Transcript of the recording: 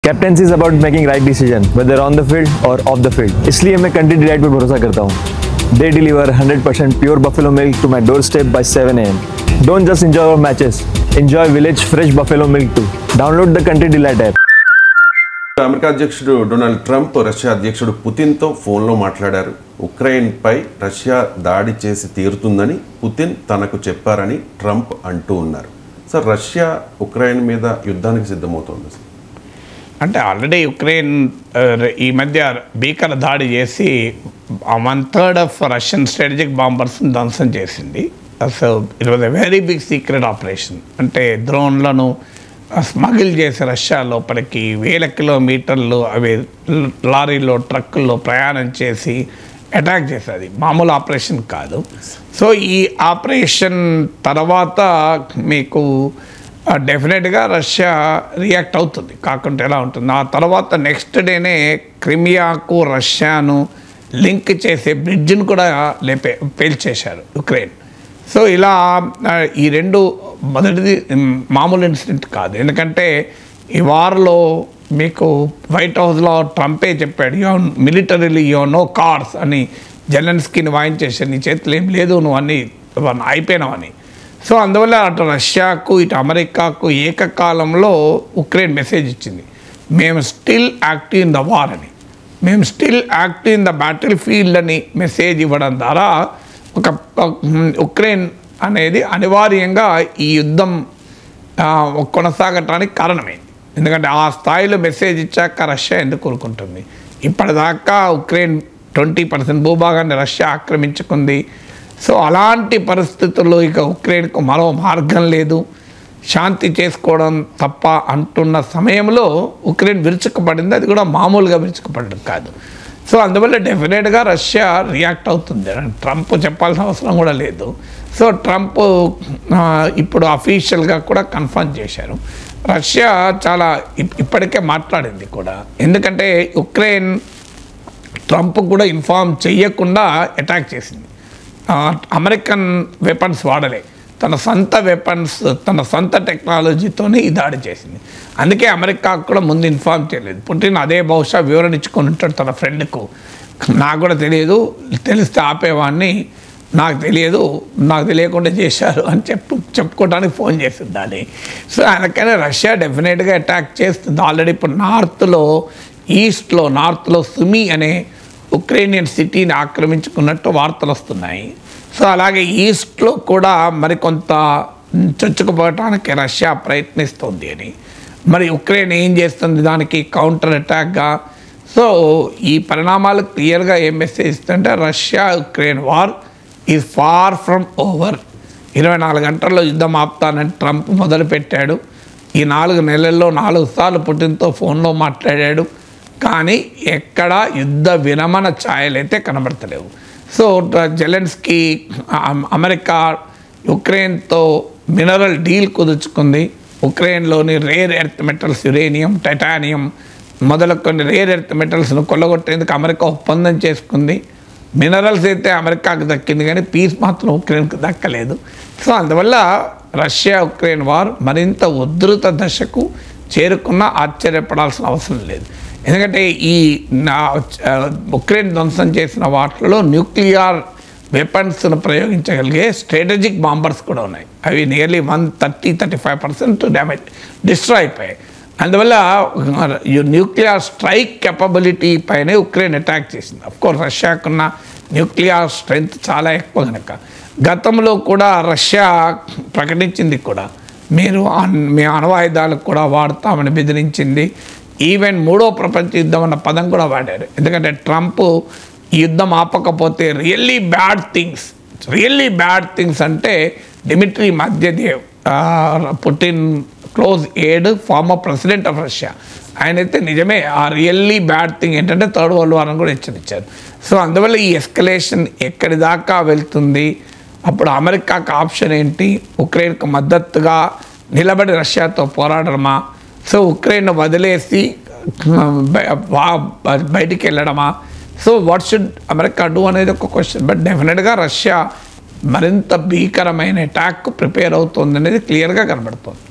Captaincy is about making right decision whether on the field और of the field, इसलिए मैं country delight पर भरोसा करता हूँ। They deliver 100% pure buffalo milk to my doorstep by 7 a.m. Don't just enjoy our matches, enjoy village fresh buffalo milk too. Download the Country Delight app. America అధ్యక్షుడు Donald Trump Russia అధ్యక్షుడు పుతిన్తో ఫోన్లో మాట్లాడారు. ఉక్రెయిన్పై Russia దాడి చేసి తీరుతుందని Putin తనకు చెప్పారని Trump అంటూ ఉన్నారు. సార్, రష్యా ఉక్రెయిన్ మీద యుద్ధానికి సిద్ధమవుతోంది. అంటే ఆల్రెడీ ఉక్రెయిన్ ఈ మధ్య భీకర దాడి చేసి 1/3 ఆఫ్ రష్యన్ స్ట్రాటజిక్ బాంబర్స్ని ధ్వంసం చేసింది. So it was a very big secret operation. అంటే డ్రోన్లను స్మగిల్ చేసి రష్యా లోపలికి 1000 కిలోమీటర్లు అవి లారీలో ట్రక్కుల్లో ప్రయాణం చేసి అటాక్ చేసేది మామూలు ఆపరేషన్ కాదు. సో ఈ ఆపరేషన్ తర్వాత మీకు డెఫినెట్గా రష్యా రియాక్ట్ అవుతుంది, కాకుంటే ఎలా ఉంటుంది. ఆ తర్వాత నెక్స్ట్ డేనే క్రిమియాకు రష్యాను లింక్ చేసే బ్రిడ్జ్ను కూడా పేల్చేశారు ఉక్రెయిన్. సో ఇలా ఈ రెండు మొదటిది మామూలు ఇన్సిడెంట్ కాదు. ఎందుకంటే ఈ వార్లో మీకు వైట్ హౌస్లో ట్రంపే చెప్పాడు, మిలిటరీలీ నో కార్స్ అని జెలెన్స్కీని వాయించేసాడు, నీ చేతులు ఏం లేదు, నువ్వు అన్నీ అయిపోయినావని. సో అందువల్ల అటు రష్యాకు ఇటు అమెరికాకు ఏకకాలంలో ఉక్రెయిన్ మెసేజ్ ఇచ్చింది, మేము still active in the war అని, మేము still active in the battle field అని మెసేజ్ ఇవ్వడం ద్వారా ఒక ఉక్రెయిన్ అనేది అనివార్యంగా ఈ యుద్ధం కొనసాగటానికి కారణమైంది. ఎందుకంటే ఆ స్థాయిలో మెసేజ్ ఇచ్చాక రష్యా ఎందుకు కోరుకుంటుంది. ఇప్పటిదాకా ఉక్రెయిన్ 20% భూభాగాన్ని రష్యా ఆక్రమించుకుంది. సో అలాంటి పరిస్థితుల్లో ఇక ఉక్రెయిన్కు మరో మార్గం లేదు, శాంతి చేసుకోవడం తప్ప అంటున్న సమయంలో ఉక్రెయిన్ విరుచుకుపడింది. అది కూడా మామూలుగా విరుచుకుపడడం కాదు. సో అందువల్ల డెఫినెట్గా రష్యా రియాక్ట్ అవుతుంది, ట్రంప్ చెప్పాల్సిన అవసరం కూడా లేదు. సో ట్రంప్ ఇప్పుడు అఫీషియల్గా కూడా కన్ఫర్మ్ చేశారు. రష్యా చాలా ఇప్పటికే మాట్లాడింది కూడా, ఎందుకంటే ఉక్రెయిన్ ట్రంప్ కూడా ఇన్ఫార్మ్ చేయకుండా అటాక్ చేసింది. అమెరికన్ వెపన్స్ వాడలే, తన సొంత వెపన్స్ తన సొంత టెక్నాలజీతోనే ఈ దాడి చేసింది. అందుకే అమెరికాకు కూడా ముందు ఇన్ఫార్మ్ చేయలేదు. పుటిన్ అదే బహుశా వివరణ ఇచ్చుకొని ఉంటాడు తన ఫ్రెండ్కు, నాకు కూడా తెలియదు, తెలిస్తే ఆపేవాడిని, నాకు తెలియకుండా చేశారు అని చెప్పుకోవడానికి ఫోన్ చేసింది దాన్ని. సో అందుకనే రష్యా డెఫినెట్గా అటాక్ చేస్తుంది. ఆల్రెడీ ఇప్పుడు నార్త్లో సుమి అనే ఉక్రెయినియన్ సిటీని ఆక్రమించుకున్నట్టు వార్తలు వస్తున్నాయి. సో అలాగే ఈస్ట్లో కూడా మరికొంత చొచ్చుకుపోవటానికి రష్యా ప్రయత్నిస్తుంది అని, మరి ఉక్రెయిన్ ఏం చేస్తుంది దానికి కౌంటర్ అటాక్గా. సో ఈ పరిణామాలు క్లియర్గా ఏం మెసేజ్ ఇస్తుంటే Russia Ukraine war is far from over. 24 గంటల్లో యుద్ధం ఆపుతానని ట్రంప్ మొదలుపెట్టాడు. ఈ 4 నెలల్లో 4 సార్లు పుటిన్తో ఫోన్లో మాట్లాడాడు, కానీ ఎక్కడ యుద్ధ విరమణ ఛాయలైతే కనబడతలేవు. సో జెలెన్స్కీ అమెరికా ఉక్రెయిన్తో మినరల్ డీల్ కుదుర్చుకుంది. ఉక్రెయిన్లోని rare earth metals uranium, titanium మొదలుకొని రేర్ ఎర్త్ మెటల్స్ను కొల్లగొట్టేందుకు అమెరికా ఒప్పందం చేసుకుంది. మినరల్స్ అయితే అమెరికాకు దక్కింది, కానీ పీస్ మాత్రం ఉక్రెయిన్కి దక్కలేదు. సో అందువల్ల రష్యా ఉక్రెయిన్ వార్ మరింత ఉధృత దశకు చేరుకున్నా ఆశ్చర్యపడాల్సిన అవసరం లేదు. ఎందుకంటే ఈ ఉక్రెయిన్ ధ్వంసం చేసిన వాటిలో న్యూక్లియర్ వెపన్స్ను ప్రయోగించగలిగే స్ట్రాటజిక్ బాంబర్స్ కూడా ఉన్నాయి. అవి నియర్లీ 130-35% డ్యామేజ్ డిస్ట్రాయ్ అయిపోయాయి. అందువల్ల న్యూక్లియర్ స్ట్రైక్ కెపబిలిటీ పైనే ఉక్రెయిన్ అటాక్ చేసింది. అఫ్కోర్స్ రష్యాకున్న న్యూక్లియర్ స్ట్రెంగ్త్ చాలా ఎక్కువ కనుక గతంలో కూడా రష్యా ప్రకటించింది కూడా, మీ అణ్వాయుధాలకు కూడా వాడతామని బెదిరించింది. ఈవెన్ 3వ ప్రపంచ యుద్ధం అన్న పదం కూడా వాడారు. ఎందుకంటే ట్రంప్ ఈ యుద్ధం ఆపకపోతే రియల్లీ బ్యాడ్ థింగ్స్ అంటే Dmitry Medvedev, Putin close aide, former president of Russia, ఆయనైతే నిజమే ఆ రియల్లీ బ్యాడ్ థింగ్ ఏంటంటే థర్డ్ వరల్డ్ వార్ అని కూడా హెచ్చరించారు. సో అందువల్ల ఈ ఎస్కలేషన్ ఎక్కడి దాకా వెళ్తుంది, అప్పుడు అమెరికాకు ఆప్షన్ ఏంటి, ఉక్రెయిన్కు మద్దతుగా నిలబడి రష్యాతో పోరాడమా, సో ఉక్రెయిన్ వదిలేసి బయటికి వెళ్ళడమా, so what should America do అనేది ఒక క్వశ్చన్. బట్ డెఫినెట్గా రష్యా మరింత భీకరమైన అటాక్ ప్రిపేర్ అవుతుంది అనేది క్లియర్గా కనబడుతుంది.